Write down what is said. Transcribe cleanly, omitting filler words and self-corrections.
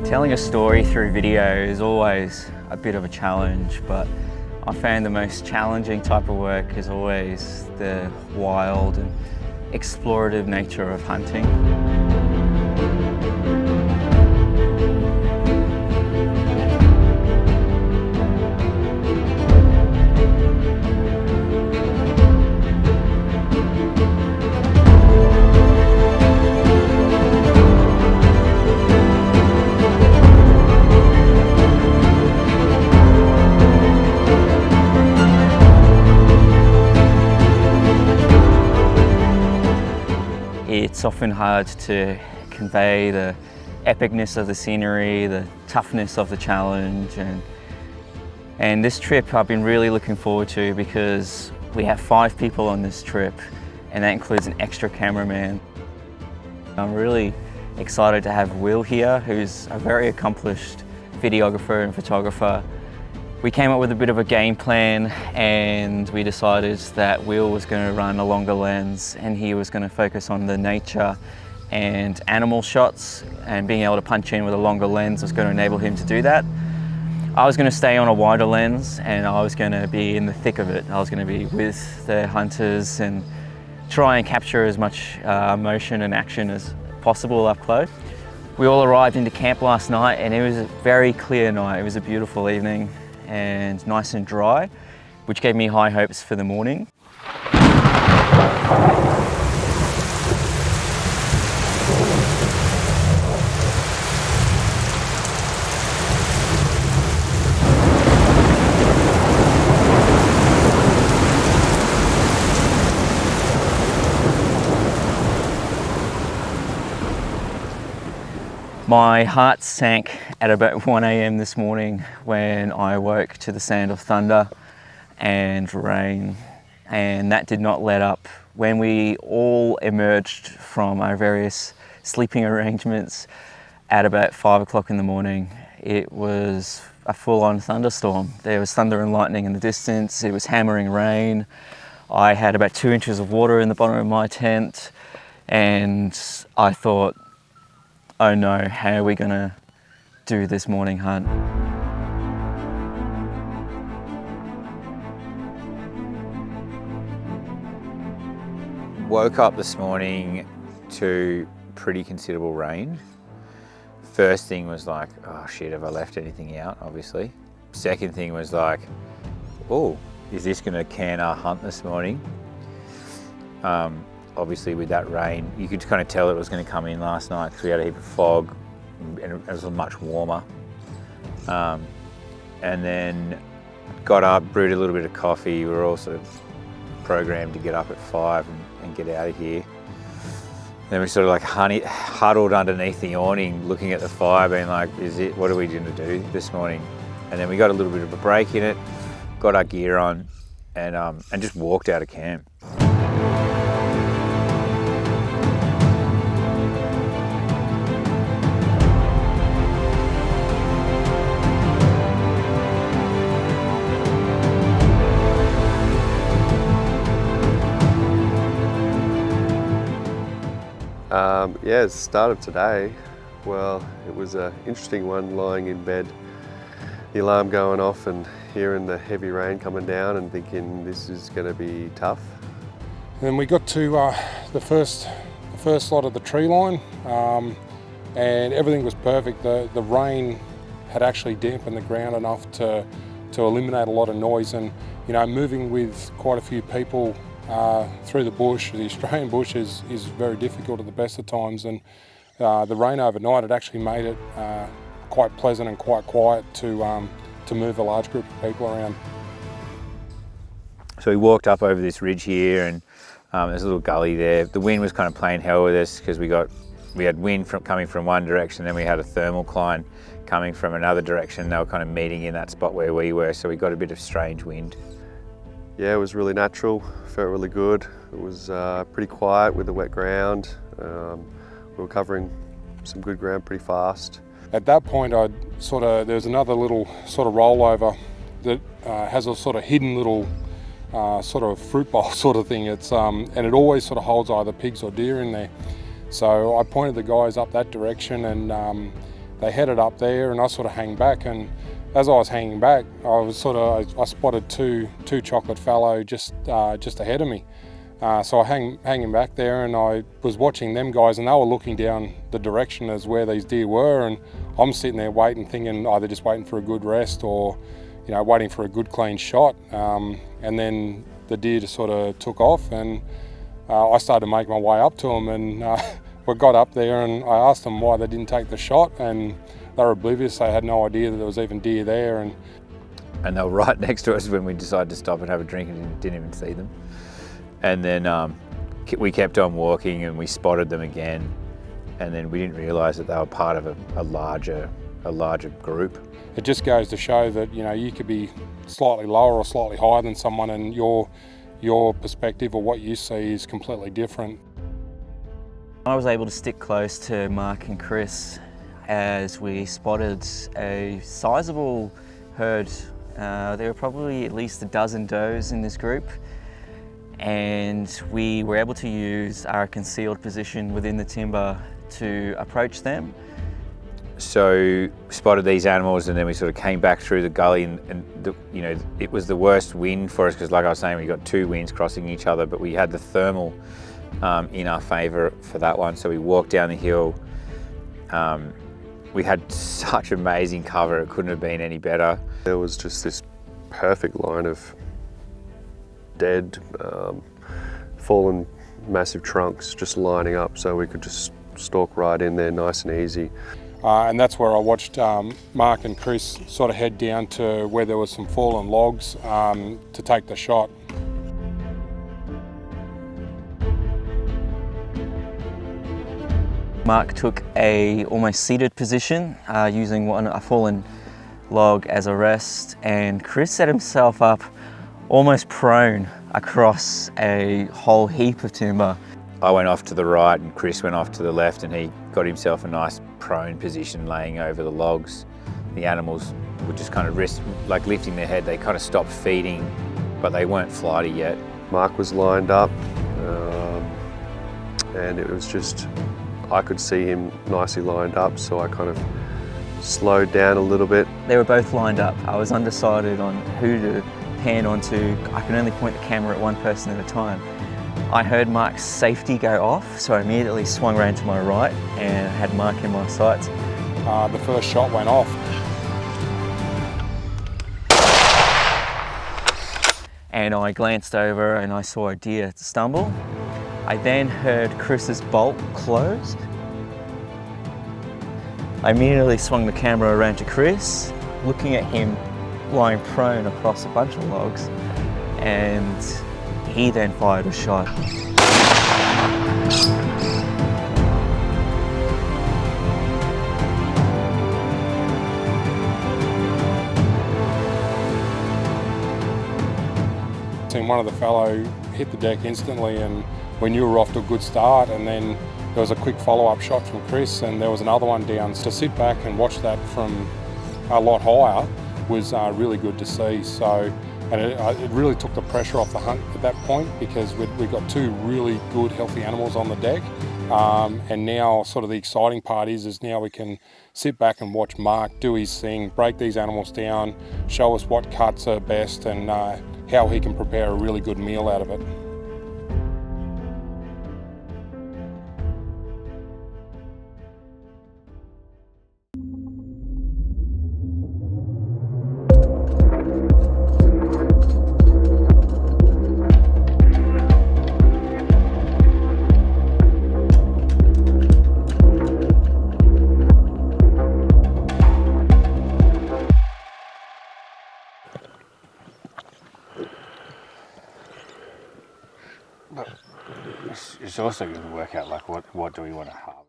Telling a story through video is always a bit of a challenge, but I found the most challenging type of work is always the wild and explorative nature of hunting. It's often hard to convey the epicness of the scenery, the toughness of the challenge, and this trip I've been really looking forward to because we have 5 people on this trip, and that includes an extra cameraman. I'm really excited to have Will here, who's a very accomplished videographer and photographer. We came up with a bit of a game plan, and we decided that Will was going to run a longer lens and he was going to focus on the nature and animal shots, and being able to punch in with a longer lens was going to enable him to do that. I was going to stay on a wider lens and I was going to be in the thick of it. I was going to be with the hunters and try and capture as much motion and action as possible up close. We all arrived into camp last night and it was a very clear night. It was a beautiful evening and nice and dry, which gave me high hopes for the morning. My heart sank at about 1 AM this morning when I awoke to the sound of thunder and rain, and that did not let up. When we all emerged from our various sleeping arrangements at about 5 o'clock in the morning, it was a full-on thunderstorm. There was thunder and lightning in the distance, it was hammering rain. I had about 2 inches of water in the bottom of my tent, and I thought, oh no, how are we gonna do this morning hunt? Woke up this morning to pretty considerable rain. First thing was like, oh shit, have I left anything out, obviously. Second thing was like, oh, is this gonna can our hunt this morning? Obviously with that rain, you could kind of tell it was going to come in last night because we had a heap of fog and it was much warmer. And then got up, brewed a little bit of coffee. We were all sort of programmed to get up at 5 and get out of here. Then we sort of like huddled underneath the awning looking at the fire being like, what are we going to do this morning? And then we got a little bit of a break in it, got our gear on and just walked out of camp. Yeah, it started today. Well, it was an interesting one, lying in bed, the alarm going off and hearing the heavy rain coming down and thinking this is going to be tough. Then we got to the first lot of the tree line, and everything was perfect. The rain had actually dampened the ground enough to eliminate a lot of noise, and you know, moving with quite a few people through the bush, the Australian bush is very difficult at the best of times, and the rain overnight had actually made it quite pleasant and quite quiet to move a large group of people around. So we walked up over this ridge here, and there's a little gully there. The wind was kind of playing hell with us because we had wind coming from one direction, then we had a thermocline coming from another direction. They were kind of meeting in that spot where we were, so we got a bit of strange wind. Yeah, it was really natural, felt really good. It was pretty quiet with the wet ground. We were covering some good ground pretty fast. At that point, there's another little sort of rollover that has a sort of hidden little sort of fruit bowl sort of thing. It's and it always sort of holds either pigs or deer in there. So I pointed the guys up that direction, and they headed up there, and I sort of hang back, and as I was hanging back, I spotted two chocolate fallow just ahead of me. So I hanging back there, and I was watching them guys, and they were looking down the direction as where these deer were, and I'm sitting there waiting, thinking either just waiting for a good rest or, you know, waiting for a good clean shot. And then the deer just sort of took off, and I started to make my way up to them, and we got up there, and I asked them why they didn't take the shot, and they were oblivious. They had no idea that there was even deer there. And they were right next to us when we decided to stop and have a drink, and didn't even see them. And then we kept on walking, and we spotted them again, and then we didn't realise that they were part of a larger group. It just goes to show that, you know, you could be slightly lower or slightly higher than someone, and your perspective or what you see is completely different. I was able to stick close to Mark and Chris as we spotted a sizable herd. There were probably at least a dozen does in this group, and we were able to use our concealed position within the timber to approach them. So spotted these animals, and then we sort of came back through the gully, and you know, it was the worst wind for us because, like I was saying, we got two winds crossing each other, but we had the thermal in our favour for that one. So we walked down the hill. We had such amazing cover; it couldn't have been any better. There was just this perfect line of dead, fallen massive trunks just lining up, so we could just stalk right in there nice and easy. And that's where I watched Mark and Chris sort of head down to where there was some fallen logs to take the shot. Mark took a almost seated position using a fallen log as a rest, and Chris set himself up almost prone across a whole heap of timber. I went off to the right and Chris went off to the left, and he got himself a nice prone position laying over the logs. The animals were just kind of lifting their head. They kind of stopped feeding, but they weren't flighty yet. Mark was lined up, and it was just, I could see him nicely lined up, so I kind of slowed down a little bit. They were both lined up. I was undecided on who to pan onto. I could only point the camera at one person at a time. I heard Mark's safety go off, so I immediately swung around to my right and had Mark in my sights. The first shot went off. And I glanced over and I saw a deer stumble. I then heard Chris's bolt close. I immediately swung the camera around to Chris, looking at him lying prone across a bunch of logs, and he then fired a shot. And one of the fallow hit the deck instantly, and we knew we were off to a good start, and then there was a quick follow-up shot from Chris, and there was another one down. So to sit back and watch that from a lot higher was really good to see. So, and it really took the pressure off the hunt at that point, because we got two really good, healthy animals on the deck. And now sort of the exciting part is now we can sit back and watch Mark do his thing, break these animals down, show us what cuts are best, and how he can prepare a really good meal out of it. It's also going to work out like what do we want to hunt.